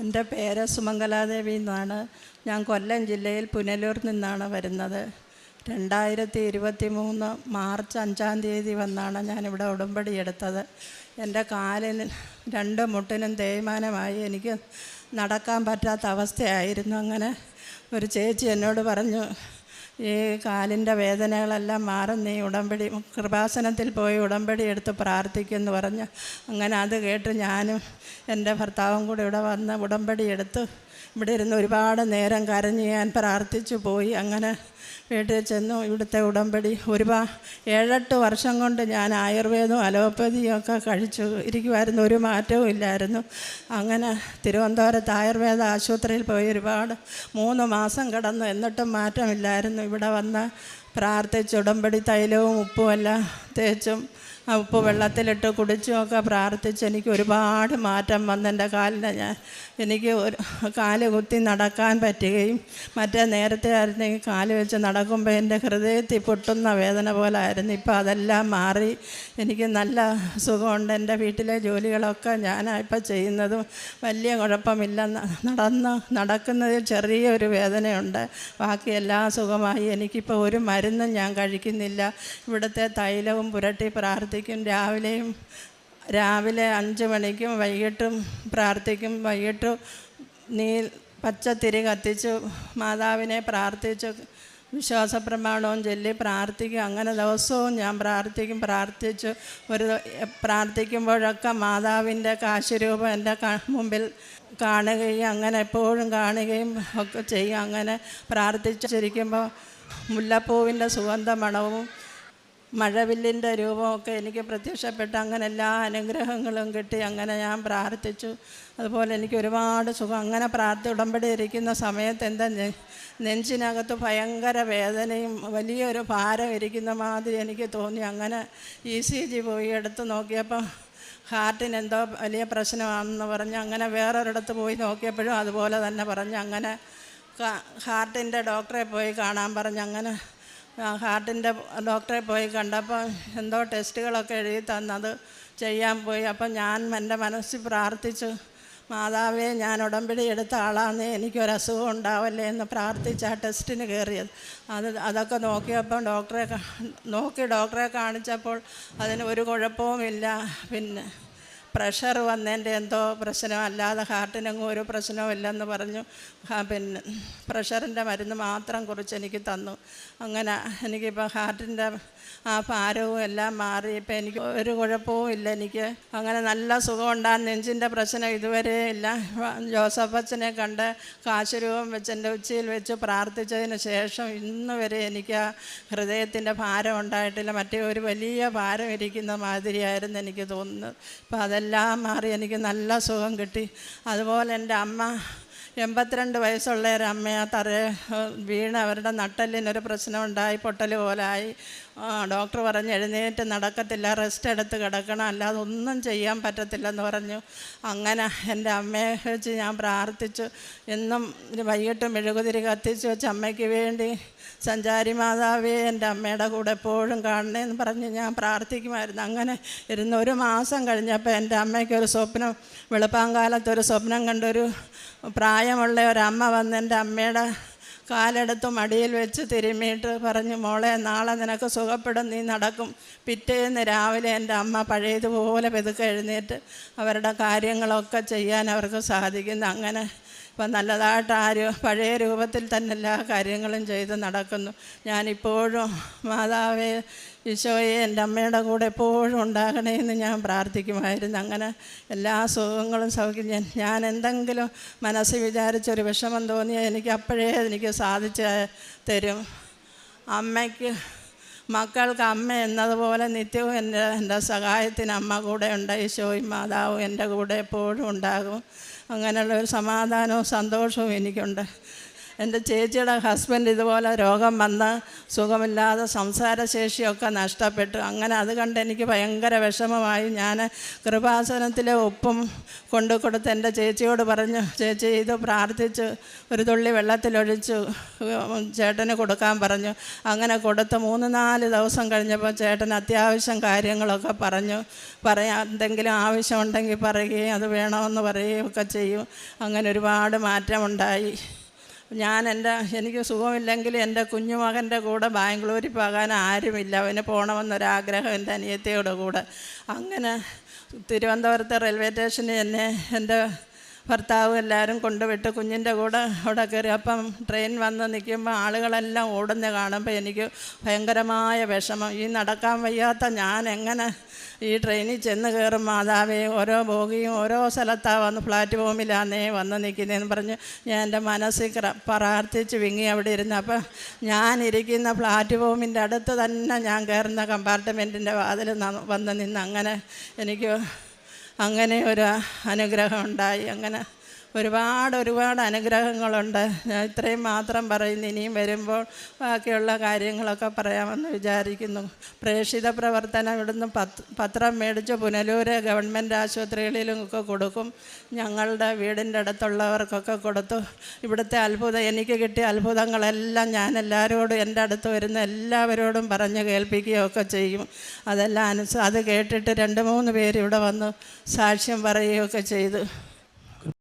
എൻ്റെ പേര് സുമംഗലാദേവി എന്നാണ്. ഞാൻ കൊല്ലം ജില്ലയിൽ പുനലൂരിൽ നിന്നാണ് വരുന്നത്. 2023 മാർച്ച് 5-ാം തീയതി വന്നാണ് ഞാനിവിടെ ഉടമ്പടി എടുത്തത്. എൻ്റെ കാലിന് 2 മുട്ടിനും തേയ്മാനമായി. എനിക്ക് നടക്കാൻ പറ്റാത്ത അവസ്ഥയായിരുന്നു. അങ്ങനെ ഒരു ചേച്ചി എന്നോട് പറഞ്ഞു, ഈ കാലിൻ്റെ വേദനകളെല്ലാം മാറും, നീ ഉടമ്പടി കൃപാസനത്തിൽ പോയി ഉടമ്പടി എടുത്ത് പ്രാർത്ഥിക്കുമെന്ന് പറഞ്ഞു. അങ്ങനെ അത് കേട്ട് ഞാനും എൻ്റെ ഭർത്താവും കൂടി ഇവിടെ വന്ന് ഉടമ്പടി എടുത്ത് ഇവിടെ ഇരുന്ന് ഒരുപാട് നേരം കരഞ്ഞ് ഞാൻ പ്രാർത്ഥിച്ചു പോയി. അങ്ങനെ വീട്ടിൽ ചെന്നു. ഇവിടുത്തെ ഉടമ്പടി 7-8 വർഷം കൊണ്ട് ഞാൻ ആയുർവേദവും അലോപ്പതിയും ഒക്കെ കഴിച്ചു ഇരിക്കുമായിരുന്നു. ഒരു മാറ്റവും ഇല്ലായിരുന്നു. അങ്ങനെ തിരുവനന്തപുരത്ത് ആയുർവേദ ആശുപത്രിയിൽ പോയി 3 മാസം കിടന്നു. എന്നിട്ടും മാറ്റമില്ലായിരുന്നു. ഇവിടെ വന്ന് പ്രാർത്ഥിച്ച് ഉടമ്പടി തൈലവും ഉപ്പും എല്ലാം തേച്ചും ഉപ്പ് വെള്ളത്തിലിട്ട് കുടിച്ചുമൊക്കെ പ്രാർത്ഥിച്ച് എനിക്ക് ഒരുപാട് മാറ്റം വന്നു. എൻ്റെ എനിക്ക് കാല് കുത്തി നടക്കാൻ പറ്റുകയും മറ്റേ നേരത്തെ ആയിരുന്നെങ്കിൽ കാല് വെച്ച് നടക്കുമ്പോൾ എൻ്റെ ഹൃദയത്തിൽ പൊട്ടുന്ന വേദന പോലെ ആയിരുന്നു. ഇപ്പോൾ അതെല്ലാം മാറി എനിക്ക് നല്ല സുഖമുണ്ട്. എൻ്റെ വീട്ടിലെ ജോലികളൊക്കെ ഞാനിപ്പോൾ ചെയ്യുന്നതും വലിയ കുഴപ്പമില്ല. നടക്കുന്നതിൽ ചെറിയൊരു വേദനയുണ്ട്. ബാക്കി എല്ലാം സുഖമായി. എനിക്കിപ്പോൾ ഒരു മരുന്നും ഞാൻ കഴിക്കുന്നില്ല. ഇവിടുത്തെ തൈലവും പുരട്ടി പ്രാർത്ഥിക്കും. രാവിലെ 5 മണിക്കും വൈകിട്ടും പ്രാർത്ഥിക്കും. വൈകിട്ട് പച്ചത്തിരി കത്തിച്ച് മാതാവിനെ പ്രാർത്ഥിച്ച് വിശ്വാസപ്രമാണവും ചൊല്ലി പ്രാർത്ഥിക്കും. അങ്ങനെ ദിവസവും ഞാൻ പ്രാർത്ഥിച്ച് പ്രാർത്ഥിക്കുമ്പോഴൊക്കെ മാതാവിൻ്റെ കാശുരൂപം എൻ്റെ മുമ്പിൽ കാണുകയും അങ്ങനെ എപ്പോഴും കാണുകയും ഒക്കെ ചെയ്യും. അങ്ങനെ പ്രാർത്ഥിച്ചിരിക്കുമ്പോൾ മുല്ലപ്പൂവിൻ്റെ സുഗന്ധ മണവും മഴവില്ലിൻ്റെ രൂപമൊക്കെ എനിക്ക് പ്രത്യക്ഷപ്പെട്ട് അങ്ങനെ എല്ലാ അനുഗ്രഹങ്ങളും കിട്ടി. അങ്ങനെ ഞാൻ പ്രാർത്ഥിച്ചു. അതുപോലെ എനിക്ക് ഒരുപാട് സുഖം. അങ്ങനെ ഉടമ്പടി ഇരിക്കുന്ന സമയത്ത് എൻ്റെ നെഞ്ചിനകത്ത് ഭയങ്കര വേദനയും വലിയൊരു ഭാരം ഇരിക്കുന്ന മാതിരി എനിക്ക് തോന്നി. അങ്ങനെ ECG പോയി എടുത്ത് നോക്കിയപ്പോൾ ഹാർട്ടിന് എന്തോ വലിയ പ്രശ്നമാണെന്ന് പറഞ്ഞ് അങ്ങനെ വേറൊരിടത്ത് പോയി നോക്കിയപ്പോഴും അതുപോലെ തന്നെ പറഞ്ഞ് അങ്ങനെ ഹാർട്ടിൻ്റെ ഡോക്ടറെ പോയി കാണാൻ പറഞ്ഞ് അങ്ങനെ ഹാർട്ടിൻ്റെ ഡോക്ടറെ പോയി കണ്ടപ്പോൾ എന്തോ ടെസ്റ്റുകളൊക്കെ എഴുതി തന്നത് ചെയ്യാൻ പോയി. അപ്പം ഞാൻ എൻ്റെ മനസ്സിൽ പ്രാർത്ഥിച്ചു, മാതാവേ, ഞാൻ ഉടമ്പടി എടുത്ത ആളാണെന്നേ, എനിക്കൊരസുഖം ഉണ്ടാവല്ലേ എന്ന് പ്രാർത്ഥിച്ച് ആ ടെസ്റ്റിന് കയറിയത്. അതൊക്കെ നോക്കിയപ്പം ഡോക്ടറെ കാണിച്ചപ്പോൾ അതിന് ഒരു കുഴപ്പവുമില്ല. പിന്നെ പ്രഷർ വന്നതിൻ്റെ എന്തോ പ്രശ്നം, അല്ലാതെ ഹാർട്ടിനെങ്ങും ഒരു പ്രശ്നവും ഇല്ലെന്ന് പറഞ്ഞു. പിന്നെ പ്രഷറിൻ്റെ മരുന്ന് മാത്രം കുറിച്ച് എനിക്ക് തന്നു. അങ്ങനെ എനിക്കിപ്പോൾ ഹാർട്ടിൻ്റെ ആ ഭാരവും എല്ലാം മാറി. ഇപ്പം എനിക്ക് ഒരു കുഴപ്പവും ഇല്ല. എനിക്ക് അങ്ങനെ നല്ല സുഖമുണ്ടാകും. നെഞ്ചിൻ്റെ പ്രശ്നം ഇതുവരെ ഇല്ല. ജോസഫച്ചനെ കണ്ട് കാശുരൂപം വെച്ച് എൻ്റെ ഉച്ചയിൽ വെച്ച് പ്രാർത്ഥിച്ചതിന് ശേഷം ഇന്ന് വരെ എനിക്ക് ആ ഹൃദയത്തിൻ്റെ ഭാരം ഉണ്ടായിട്ടില്ല. മറ്റേ ഒരു വലിയ ഭാരം ഇരിക്കുന്ന മാതിരിയായിരുന്നു എനിക്ക് തോന്നുന്നത്. ഇപ്പം അതെല്ലാം മാറി എനിക്ക് നല്ല സുഖം കിട്ടി. അതുപോലെ എൻ്റെ അമ്മ 82 വയസ്സുള്ള ഒരമ്മയെ വീണ് അവരുടെ നട്ടെല്ലിനൊരു പ്രശ്നമുണ്ടായി, പൊട്ടൽ പോലായി. ഡോക്ടർ പറഞ്ഞ് എഴുന്നേറ്റ് നടക്കത്തില്ല, റെസ്റ്റ് എടുത്ത് കിടക്കണം, അല്ലാതെ ഒന്നും ചെയ്യാൻ പറ്റത്തില്ലെന്ന് പറഞ്ഞു. അങ്ങനെ എൻ്റെ അമ്മയെ വെച്ച് ഞാൻ പ്രാർത്ഥിച്ചു. എന്നും വൈകിട്ട് മെഴുകുതിരി കത്തിച്ച് വെച്ച് അമ്മയ്ക്ക് വേണ്ടി സഞ്ചാരി മാതാവേ, എൻ്റെ അമ്മയുടെ കൂടെ എപ്പോഴും കാണണേന്ന് പറഞ്ഞ് ഞാൻ പ്രാർത്ഥിക്കുമായിരുന്നു. അങ്ങനെ ഇരുന്ന് 1 മാസം കഴിഞ്ഞപ്പോൾ എൻ്റെ അമ്മയ്ക്കൊരു സ്വപ്നം, വെളുപ്പാങ്കാലത്തൊരു സ്വപ്നം കണ്ടൊരു പ്രായമുള്ള ഒരമ്മ വന്ന് എൻ്റെ അമ്മയുടെ കാലെടുത്ത് മടിയിൽ വെച്ച് തിരുമ്മിയിട്ട് പറഞ്ഞു, മോളെ, നാളെ നിനക്ക് സുഖപ്പെടും, നീ നടക്കും. പിറ്റേന്ന് രാവിലെ എൻ്റെ അമ്മ പഴയതുപോലെ പെതുക്കെ എഴുന്നേറ്റ് അവരുടെ കാര്യങ്ങളൊക്കെ ചെയ്യാൻ അവർക്ക് സാധിക്കുന്നു. അങ്ങനെ ഇപ്പം നല്ലതായിട്ട് പഴയ രൂപത്തിൽ തന്നെ എല്ലാ കാര്യങ്ങളും ചെയ്ത് നടക്കുന്നു. ഞാനിപ്പോഴും മാതാവേ, ഈശോയെ, എൻ്റെ അമ്മയുടെ കൂടെ എപ്പോഴും ഉണ്ടാകണേ എന്ന് ഞാൻ പ്രാർത്ഥിക്കുമായിരുന്നു. അങ്ങനെ എല്ലാ സുഖങ്ങളും ഞാൻ എന്തെങ്കിലും മനസ്സിൽ വിചാരിച്ചൊരു വിഷമം തോന്നിയാൽ എനിക്ക് സാധിച്ച് തരും. മക്കൾക്ക് അമ്മ എന്നതുപോലെ നിത്യവും എൻ്റെ സഹായത്തിന് അമ്മ കൂടെ ഉണ്ട്. ഈശോയും മാതാവും എൻ്റെ കൂടെ എപ്പോഴും ഉണ്ടാകും. അങ്ങനെയുള്ളൊരു സമാധാനവും സന്തോഷവും എനിക്കുണ്ട്. എൻ്റെ ചേച്ചിയുടെ ഹസ്ബൻഡ് ഇതുപോലെ രോഗം വന്ന് സുഖമില്ലാതെ സംസാരശേഷിയൊക്കെ നഷ്ടപ്പെട്ടു. അങ്ങനെ അത് കണ്ട് എനിക്ക് ഭയങ്കര വിഷമമായി. ഞാൻ കൃപാസനത്തിലെ ഉപ്പും കൊണ്ടു കൊടുത്ത് എൻ്റെ ചേച്ചിയോട് പറഞ്ഞു, ചേച്ചി ഇത് പ്രാർത്ഥിച്ച് ഒരു തുള്ളി വെള്ളത്തിലൊഴിച്ച് ചേട്ടന് കൊടുക്കാൻ പറഞ്ഞു. അങ്ങനെ കൊടുത്ത് 3-4 ദിവസം കഴിഞ്ഞപ്പോൾ ചേട്ടൻ അത്യാവശ്യം കാര്യങ്ങളൊക്കെ പറഞ്ഞു. എന്തെങ്കിലും ആവശ്യമുണ്ടെങ്കിൽ പറയുകയും അത് വേണമെന്ന് പറയുകയും ഒക്കെ ചെയ്യും. അങ്ങനെ ഒരുപാട് മാറ്റമുണ്ടായി. എനിക്ക് സുഖമില്ലെങ്കിൽ എൻ്റെ കുഞ്ഞുമകൻ്റെ കൂടെ ബാംഗ്ലൂരിൽ പോകാൻ ആരുമില്ല. അവന് പോകണമെന്നൊരാഗ്രഹം എൻ്റെ അനിയത്തിയുടെ കൂടെ. അങ്ങനെ തിരുവനന്തപുരത്തെ റെയിൽവേ സ്റ്റേഷനിൽ എന്നെ എൻ്റെ ഭർത്താവ് എല്ലാവരും കൊണ്ടുവിട്ട് കുഞ്ഞിൻ്റെ കൂടെ അവിടെ കയറി. അപ്പം ട്രെയിൻ വന്ന് നിൽക്കുമ്പോൾ ആളുകളെല്ലാം ഓടുന്ന കാണുമ്പോൾ എനിക്ക് ഭയങ്കരമായ വിഷമം. ഈ നടക്കാൻ വയ്യാത്ത ഞാൻ എങ്ങനെ ഈ ട്രെയിനിൽ ചെന്ന് കയറും മാതാവേ, ഓരോ ബോഗിയും ഓരോ സ്ഥലത്താണ് പ്ലാറ്റ്ഫോമിലാന്നേ വന്ന് നിൽക്കുന്നതെന്ന് പറഞ്ഞ് ഞാൻ എൻ്റെ മനസ്സിൽ പ്രാർത്ഥിച്ച് വിങ്ങി അവിടെ ഇരുന്ന്. അപ്പം ഞാനിരിക്കുന്ന പ്ലാറ്റ്ഫോമിൻ്റെ അടുത്ത് തന്നെ ഞാൻ കയറുന്ന കമ്പാർട്ട്മെൻറ്റിൻ്റെ വാതിൽ വന്ന് നിന്ന് അങ്ങനെ ഒരു അനുഗ്രഹം ഉണ്ടായി. അങ്ങനെ ഒരുപാട് അനുഗ്രഹങ്ങളുണ്ട്. ഞാൻ ഇത്രയും മാത്രം പറയുന്നു. ഇനിയും വരുമ്പോൾ ബാക്കിയുള്ള കാര്യങ്ങളൊക്കെ പറയാമെന്ന് വിചാരിക്കുന്നു. പ്രേക്ഷിത പ്രവർത്തനം ഇവിടുന്ന് പത്രം മേടിച്ച് പുനലൂർ ഗവൺമെൻറ് ആശുപത്രികളിലും ഒക്കെ കൊടുക്കും. ഞങ്ങളുടെ വീടിൻ്റെ അടുത്തുള്ളവർക്കൊക്കെ കൊടുത്തു. ഇവിടുത്തെ എനിക്ക് കിട്ടിയ അത്ഭുതങ്ങളെല്ലാം ഞാൻ എല്ലാവരോടും, എൻ്റെ അടുത്ത് വരുന്ന എല്ലാവരോടും പറഞ്ഞ് കേൾപ്പിക്കുകയൊക്കെ ചെയ്യും. അതെല്ലാം അത് കേട്ടിട്ട് 2-3 പേര് ഇവിടെ വന്ന് സാക്ഷ്യം പറയുകയൊക്കെ ചെയ്തു.